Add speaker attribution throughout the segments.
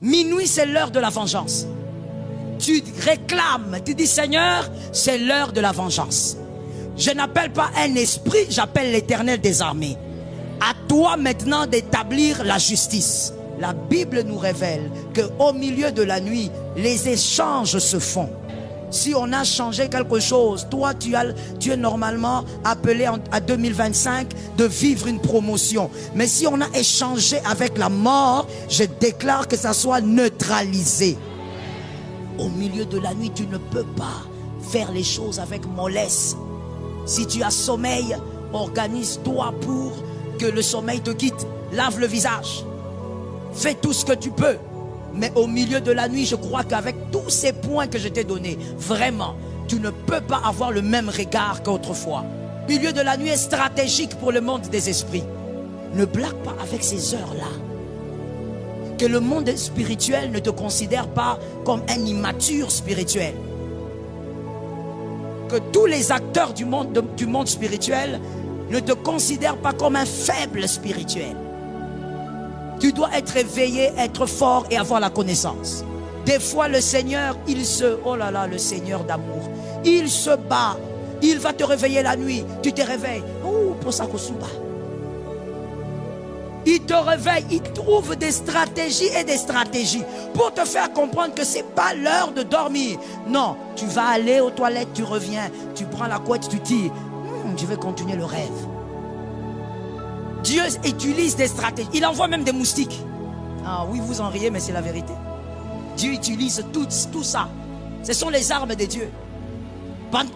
Speaker 1: Minuit, c'est l'heure de la vengeance. Tu réclames, tu dis Seigneur, c'est l'heure de la vengeance. Je n'appelle pas un esprit, j'appelle l'Éternel des armées. À toi maintenant d'établir la justice. La Bible nous révèle qu'au milieu de la nuit, les échanges se font. Si on a changé quelque chose, toi tu es normalement appelé à 2025 de vivre une promotion. Mais si on a échangé avec la mort, je déclare que ça soit neutralisé. Au milieu de la nuit, tu ne peux pas faire les choses avec mollesse. Si tu as sommeil, organise-toi pour que le sommeil te quitte. Lave le visage. Fais tout ce que tu peux. Mais au milieu de la nuit, je crois qu'avec tous ces points que je t'ai donnés, vraiment, tu ne peux pas avoir le même regard qu'autrefois. Le milieu de la nuit est stratégique pour le monde des esprits. Ne blague pas avec ces heures-là. Que le monde spirituel ne te considère pas comme un immature spirituel. Que tous les acteurs du monde spirituel ne te considèrent pas comme un faible spirituel. Tu dois être éveillé, être fort et avoir la connaissance. Des fois, le Seigneur, oh là là, le Seigneur d'amour, il se bat. Il va te réveiller la nuit. Tu te réveilles. Oh, pour ça, il te réveille. Il trouve des stratégies et des stratégies pour te faire comprendre que ce n'est pas l'heure de dormir. Non, tu vas aller aux toilettes, tu reviens. Tu prends la couette, tu tires. Je vais continuer le rêve. Dieu utilise des stratégies. Il envoie même des moustiques. Ah oui, vous en riez, mais c'est la vérité. Dieu utilise tout ça. Ce sont les armes de Dieu.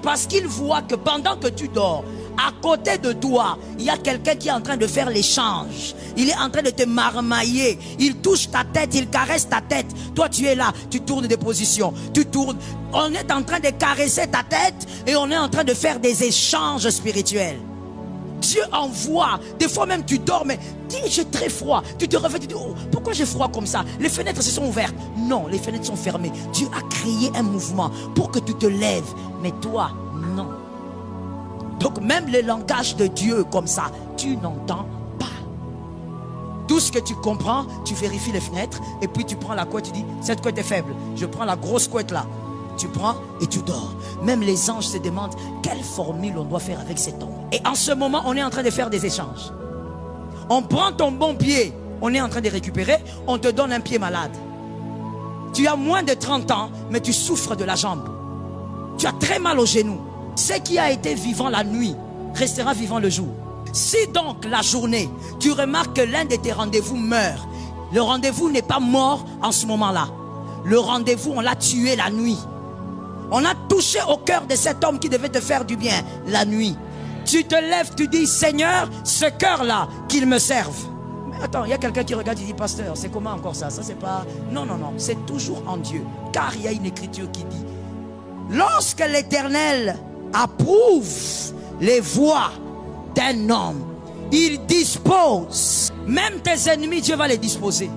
Speaker 1: Parce qu'il voit que pendant que tu dors, à côté de toi, il y a quelqu'un qui est en train de faire l'échange. Il est en train de te marmailler. Il touche ta tête, il caresse ta tête. Toi, tu es là, tu tournes des positions. Tu tournes. On est en train de caresser ta tête et on est en train de faire des échanges spirituels. Dieu envoie, des fois même tu dors, mais dis j'ai très froid. Tu te réveilles, tu dis oh, pourquoi j'ai froid comme ça? Les fenêtres se sont ouvertes. Non, les fenêtres sont fermées. Dieu a créé un mouvement pour que tu te lèves. Mais toi, non. Donc même le langage de Dieu comme ça, tu n'entends pas. Tout ce que tu comprends, tu vérifies les fenêtres et puis tu prends la couette, tu dis cette couette est faible. Je prends la grosse couette là. Tu prends et tu dors. Même les anges se demandent quelle formule on doit faire avec cet homme. Et en ce moment, on est en train de faire des échanges. On prend ton bon pied, on est en train de récupérer, on te donne un pied malade. Tu as moins de 30 ans, mais tu souffres de la jambe. Tu as très mal au genou. Ce qui a été vivant la nuit restera vivant le jour. Si donc la journée, tu remarques que l'un de tes rendez-vous meurt, le rendez-vous n'est pas mort en ce moment-là. Le rendez-vous, on l'a tué la nuit. On a touché au cœur de cet homme qui devait te faire du bien la nuit. Tu te lèves, tu dis Seigneur, ce cœur-là, qu'il me serve. Mais attends, il y a quelqu'un qui regarde, il dit pasteur, c'est comment encore ça? Ça c'est pas... Non, non, non, c'est toujours en Dieu. Car il y a une écriture qui dit lorsque l'Éternel approuve les voies d'un homme, il dispose. Même tes ennemis, Dieu va les disposer.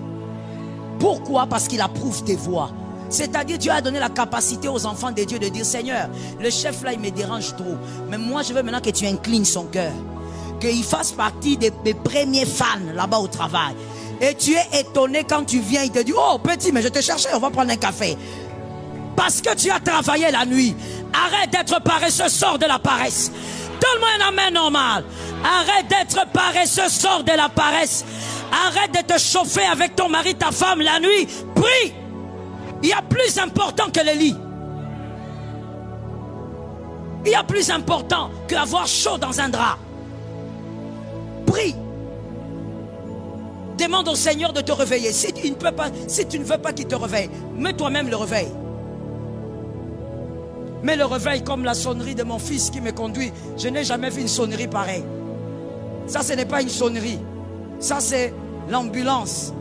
Speaker 1: Pourquoi? Parce qu'il approuve tes voies. C'est-à-dire Dieu a donné la capacité aux enfants de Dieu de dire Seigneur, le chef là il me dérange trop, mais moi je veux maintenant que tu inclines son cœur, qu'il fasse partie des premiers fans là-bas au travail. Et tu es étonné quand tu viens, il te dit oh petit, mais je te cherchais, on va prendre un café. Parce que tu as travaillé la nuit. Arrête d'être paresseux, sors de la paresse. Donne-moi un amen normal. Arrête d'être paresseux, sors de la paresse. Arrête de te chauffer avec ton mari, ta femme la nuit. Prie. Il y a plus important que le lit. Il y a plus important qu'avoir chaud dans un drap. Prie. Demande au Seigneur de te réveiller. Si tu ne veux pas qu'il te réveille, mets toi-même le réveil. Mets le réveil comme la sonnerie de mon fils qui me conduit. Je n'ai jamais vu une sonnerie pareille. Ça, ce n'est pas une sonnerie. Ça, c'est l'ambulance.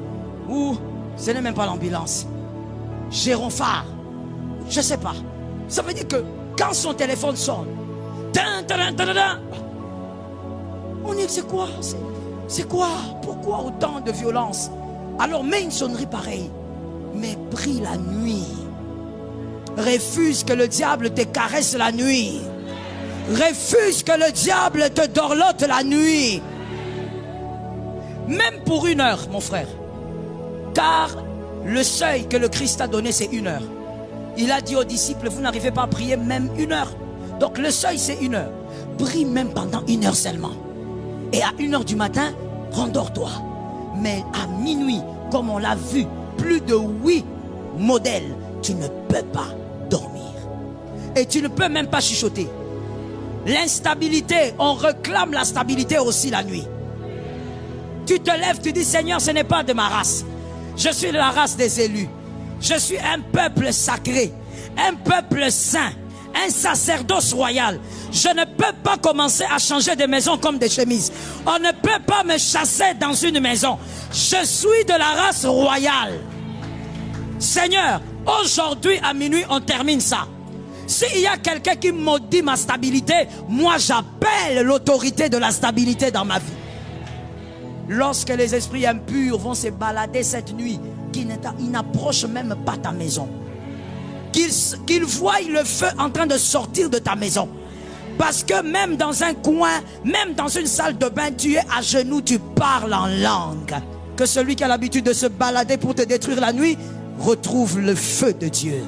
Speaker 1: Ou ce n'est même pas l'ambulance. Géronphare. Je ne sais pas. Ça veut dire que quand son téléphone sonne, on dit c'est quoi? C'est quoi? Pourquoi autant de violence? Alors mets une sonnerie pareille. Mais prie la nuit. Refuse que le diable te caresse la nuit. Refuse que le diable te dorlote la nuit. Même pour 1 heure, mon frère. Car Le seuil que le Christ a donné, c'est 1 heure. Il a dit aux disciples, vous n'arrivez pas à prier même 1 heure. Donc le seuil, c'est 1 heure. Prie même pendant 1 heure seulement. Et à 1 heure du matin, rendors-toi. Mais à minuit, comme on l'a vu, plus de 8 modèles, tu ne peux pas dormir. Et tu ne peux même pas chuchoter. L'instabilité, on réclame la stabilité aussi la nuit. Tu te lèves, tu dis, Seigneur, ce n'est pas de ma race. Je suis de la race des élus. Je suis un peuple sacré, un peuple saint, un sacerdoce royal. Je ne peux pas commencer à changer de maison comme des chemises. On ne peut pas me chasser dans une maison. Je suis de la race royale. Seigneur, aujourd'hui à minuit, on termine ça. S'il y a quelqu'un qui maudit ma stabilité, moi j'appelle l'autorité de la stabilité dans ma vie. Lorsque les esprits impurs vont se balader cette nuit, qu'ils n'approchent même pas ta maison. Qu'ils voient le feu en train de sortir de ta maison. Parce que même dans un coin, même dans une salle de bain, tu es à genoux, tu parles en langue. Que celui qui a l'habitude de se balader pour te détruire la nuit, retrouve le feu de Dieu.